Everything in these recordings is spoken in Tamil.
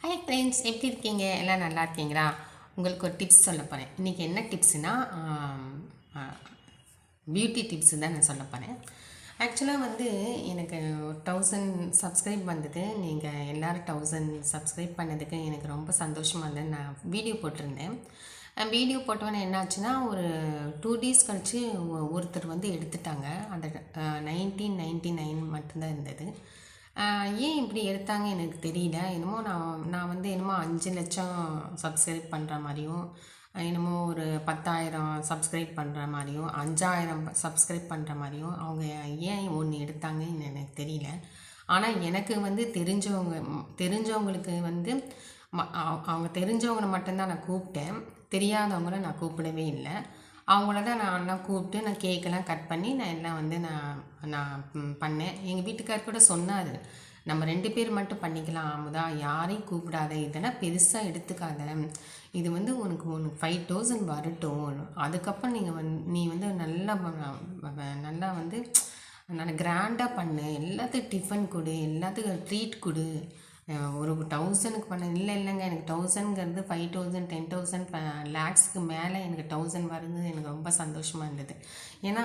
ஹாய் ஃப்ரெண்ட்ஸ், எப்படி இருக்கீங்க? எல்லாம் நல்லா இருக்கீங்களா? உங்களுக்கு ஒரு டிப்ஸ் சொல்ல போகிறேன். இன்றைக்கி என்ன டிப்ஸ்னால் பியூட்டி டிப்ஸு தான் நான் சொல்ல போகிறேன். ஆக்சுவலாக வந்து எனக்கு 1000 சப்ஸ்கிரைப் வந்தது. நீங்கள் எல்லோரும் 1000 சப்ஸ்கிரைப் பண்ணதுக்கு எனக்கு ரொம்ப சந்தோஷமாக இருந்தது. நான் வீடியோ போட்டிருந்தேன். வீடியோ போட்டோன்னே என்னாச்சுன்னா, ஒரு 2 டேஸ் கழித்து ஒருத்தர் வந்து எடுத்துட்டாங்க. அந்த 1999 மட்டும்தான் இருந்தது. ஏன் இப்படி எடுத்தாங்க எனக்கு தெரியல. என்னமோ நான் வந்து என்னமோ 5,00,000 சப்ஸ்கிரைப் பண்ணுற மாதிரியும், என்னமோ ஒரு 10,000 சப்ஸ்கிரைப் பண்ணுற மாதிரியும், 5,000 சப்ஸ்கிரைப் பண்ணுற மாதிரியும் அவங்க ஏன் ஒன்று எடுத்தாங்கன்னு எனக்கு தெரியல. ஆனால் எனக்கு வந்து தெரிஞ்சவங்களுக்கு வந்து அவங்க தெரிஞ்சவங்களை மட்டும்தான் நான் கூப்பிட்டேன். தெரியாதவங்கள நான் கூப்பிடவே இல்லை. அவங்கள தான் நான் கூப்பிட்டு நான் கேக்கெல்லாம் கட் பண்ணி நான் எல்லாம் வந்து நான் நான் பண்ணேன். எங்கள் வீட்டுக்கார் கூட சொன்னார், நம்ம 2 பேர் மட்டும் பண்ணிக்கலாம் அமுதா, யாரையும் கூப்பிடாத, இதெல்லாம் பெருசாக எடுத்துக்காத, இது வந்து உனக்கு 5,000 வரட்டும், அதுக்கப்புறம் நீ வந்து நல்லா வந்து நல்லா கிராண்டாக பண்ணு, எல்லாத்துக்கும் டிஃபன் கொடு, எல்லாத்துக்கும் ட்ரீட் கொடு. ஒரு 1000க்கு பண்ண இல்லைங்க, எனக்கு 1000ங்கிறது 5,000 10,000 லேக்ஸ்க்கு மேலே எனக்கு 1000 வருது. எனக்கு ரொம்ப சந்தோஷமாக இருந்தது. ஏன்னா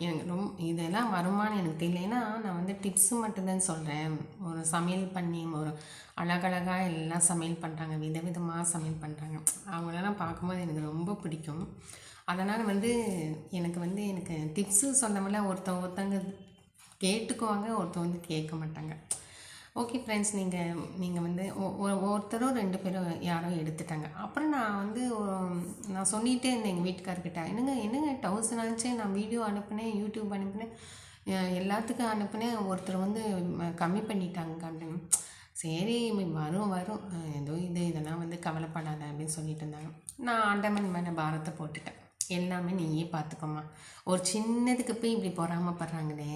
எனக்கு இதெல்லாம் வருமானு எனக்கு தெரியல. ஏன்னா நான் வந்து டிப்ஸு மட்டும்தான் சொல்கிறேன். ஒரு சமையல் பண்ணி ஒரு அழகழகாக எல்லாம் சமையல் பண்ணுறாங்க, விதவிதமாக சமையல் பண்ணுறாங்க. அவங்களெல்லாம் பார்க்கும்போது எனக்கு ரொம்ப பிடிக்கும். அதனால் வந்து எனக்கு டிப்ஸு சொன்னோம்ல, ஒருத்தவங்க கேட்டுக்குவாங்க, ஒருத்தவங்க கேட்க மாட்டாங்க. ஓகே ஃப்ரெண்ட்ஸ், நீங்கள் வந்து ஒருத்தரோ 2 பேரோ யாரோ எடுத்துட்டாங்க. அப்புறம் நான் சொல்லிகிட்டே இருந்தேன் எங்கள் வீட்டுக்காரர்கிட்ட, என்னங்க 1000 ஆச்சு, நான் வீடியோ அனுப்புனேன், யூடியூப் அனுப்புனேன், எல்லாத்துக்கும் அனுப்புனேன், ஒருத்தர் வந்து கம்மி பண்ணிட்டாங்க அப்படின்னு. சரி, வரும் வரும், ஏதோ இதெல்லாம் வந்து கவலைப்படாத அப்படின்னு சொல்லிட்டு இருந்தாங்க. நான் ஆண்டவன் மேலே பாரத்தை போட்டுட்டேன். எல்லாமே நீயே பார்த்துக்கோம்மா, ஒரு சின்னதுக்கு போய் இப்படி பொறாமப்படுறாங்களே,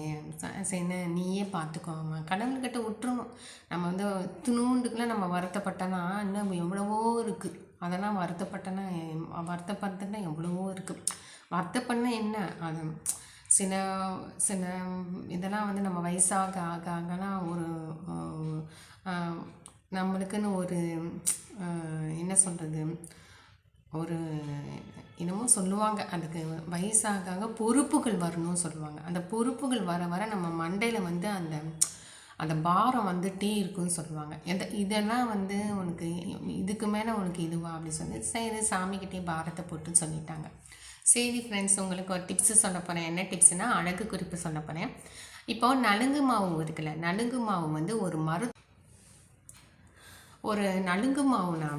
சரி நீயே பார்த்துக்கோம்மா, கடவுள்கிட்ட விட்டுருணும். நம்ம வந்து துணுண்டுக்குலாம் நம்ம வருத்தப்பட்டோன்னா இன்னும் எவ்வளவோ இருக்குது. அதெல்லாம் வருத்தப்பட்டுன்னா எவ்வளவோ இருக்குது. வருத்தப்பண்ண என்ன அது, சில சில இதெல்லாம் வந்து நம்ம வயசாக ஆக ஆகலாம் ஒரு நம்மளுக்குன்னு ஒரு என்ன சொல்கிறது, ஒரு என்னமோ சொல்லுவாங்க, அதுக்கு வயசாக பொறுப்புகள் வரணும்னு சொல்லுவாங்க. அந்த பொறுப்புகள் வர வர நம்ம மண்டையில் வந்து அந்த பாரம் வந்துகிட்டே இருக்குன்னு சொல்லுவாங்க. இதெல்லாம் வந்து உனக்கு இதுக்கு மேலே உனக்கு இதுவா அப்படின்னு சொல்லி சரி சாமிக்கிட்டே பாரத்தை போட்டுன்னு சொல்லிட்டாங்க. சரி ஃப்ரெண்ட்ஸ், உங்களுக்கு ஒரு டிப்ஸு சொல்ல போகிறேன். என்ன டிப்ஸுனால் அழகு குறிப்பு சொல்ல போகிறேன். இப்போ நலுங்கு மாவு இருக்குல்ல, நலுங்கு மாவு வந்து ஒரு நலுங்கு மாவு நான்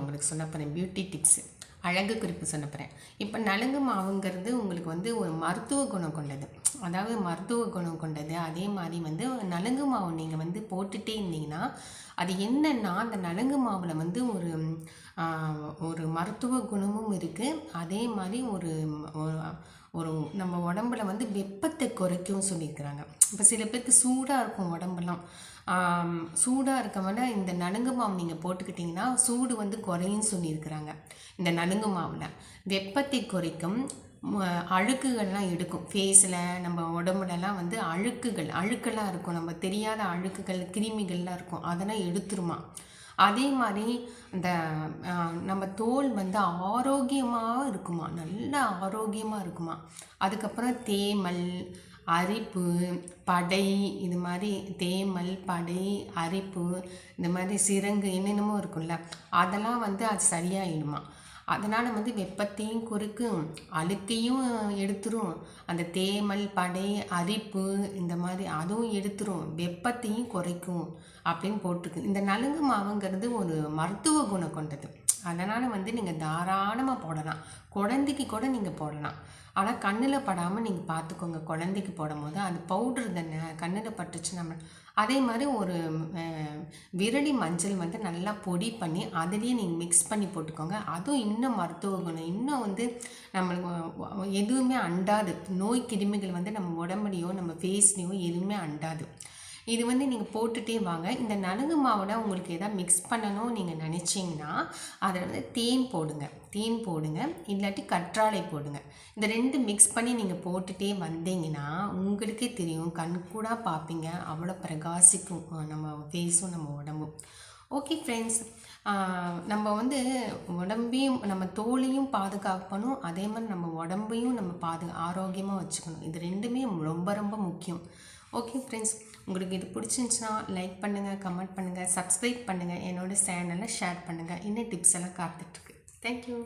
உங்களுக்கு சொல்ல போகிறேன். பியூட்டி டிப்ஸு, அழகு குறிப்பு சொல்ல போகிறேன். இப்போ நலுங்கு மாவுங்கிறது உங்களுக்கு வந்து ஒரு மருத்துவ குணம் கொண்டது. அதாவது மருத்துவ குணம் கொண்டது. அதே மாதிரி வந்து நலுங்கு மாவு நீங்கள் வந்து போட்டுகிட்டே இருந்தீங்கன்னா, அது என்னென்னா, அந்த நலுங்கு மாவில் வந்து ஒரு மருத்துவ குணமும் இருக்குது. அதே மாதிரி ஒரு ஒரு நம்ம உடம்புல வந்து வெப்பத்தை குறைக்கும் சொல்லியிருக்கிறாங்க. இப்போ சில பேருக்கு சூடாக இருக்கும் உடம்பெல்லாம், சூடாக இருக்கவன இந்த நலுங்கு மாவு நீங்கள் போட்டுக்கிட்டிங்கன்னா சூடு வந்து குறையுன்னு சொல்லியிருக்கிறாங்க. இந்த நலுங்கு மாவில் வெப்பத்தை குறைக்கும், அழுக்குகள்லாம் எடுக்கும். ஃபேஸில் நம்ம உடம்புலலாம் வந்து அழுக்கெல்லாம் இருக்கும், நம்ம தெரியாத அழுக்குகள் கிருமிகள்லாம் இருக்கும், அதெல்லாம் எடுத்துருமா. அதே மாதிரி இந்த நம்ம தோல் வந்து ஆரோக்கியமாக இருக்குமா, நல்லா ஆரோக்கியமாக இருக்குமா. அதுக்கப்புறம் தேமல், அரிப்பு, படை, இது மாதிரி தேமல், படை, அரிப்பு, இந்த மாதிரி சிரங்கு என்னென்னமோ இருக்குல்ல, அதெல்லாம் வந்து அது சரியாயிடுமா. அதனால் வந்து வெப்பத்தையும் குறைக்கும், அழுக்கையும் எடுத்துரும், அந்த தேமல், படை, அரிப்பு இந்த மாதிரி அதுவும் எடுத்துரும், வெப்பத்தையும் குறைக்கும் அப்படின்னு போட்டிருக்கு. இந்த நலுங்கு மாவுங்கிறது ஒரு மருத்துவ குணம் கொண்டது. அதனால் வந்து நீங்கள் தாராளமாக போடலாம், குழந்தைக்கு கூட நீங்கள் போடலாம். ஆனால் கண்ணில் படாமல் நீங்கள் பார்த்துக்கோங்க. குழந்தைக்கு போடும் போது அது பவுட்ரு தானே, கண்ணில் பட்டுச்சு நம்ம. அதே மாதிரி ஒரு விரலி மஞ்சள் வந்து நல்லா பொடி பண்ணி அதுலேயே நீங்கள் மிக்ஸ் பண்ணி போட்டுக்கோங்க. அதுவும் இன்னும் மருத்துவ குணம், இன்னும் வந்து நம்மளுக்கு எதுவுமே அண்டாது, நோய் கிருமிகள் வந்து நம்ம உடம்புலையோ நம்ம ஃபேஸ்லேயோ எதுவுமே அண்டாது. இது வந்து நீங்கள் போட்டுகிட்டே வாங்க. இந்த நலுங்கு மாவில் உங்களுக்கு எதாவது மிக்ஸ் பண்ணணும் நீங்கள் நினச்சிங்கன்னா அதில் வந்து தேன் போடுங்க, இல்லாட்டி கற்றாழை போடுங்க. இந்த 2 மிக்ஸ் பண்ணி நீங்கள் போட்டுகிட்டே வந்தீங்கன்னா உங்களுக்கே தெரியும், கண் கூட பார்ப்பீங்க, அவ்வளோ பிரகாசிக்கும் நம்ம ஃபேஸும் நம்ம உடம்பும். ஓகே ஃப்ரெண்ட்ஸ், நம்ம வந்து உடம்பையும் நம்ம தோலையும் பாதுகாக்கணும், அதே மாதிரி நம்ம உடம்பையும் நம்ம ஆரோக்கியமாக வச்சுக்கணும். இது ரெண்டுமே ரொம்ப ரொம்ப முக்கியம். ஓகே ஃப்ரெண்ட்ஸ், உங்களுக்கு இது பிடிச்சிருந்துச்சுன்னா லைக் பண்ணுங்கள், கமெண்ட் பண்ணுங்கள், சப்ஸ்கிரைப் பண்ணுங்கள், என்னோடய சேனலை ஷேர் பண்ணுங்கள். இன்னும் டிப்ஸ் எல்லாம் காத்துட்ருக்கு. தேங்க்யூ.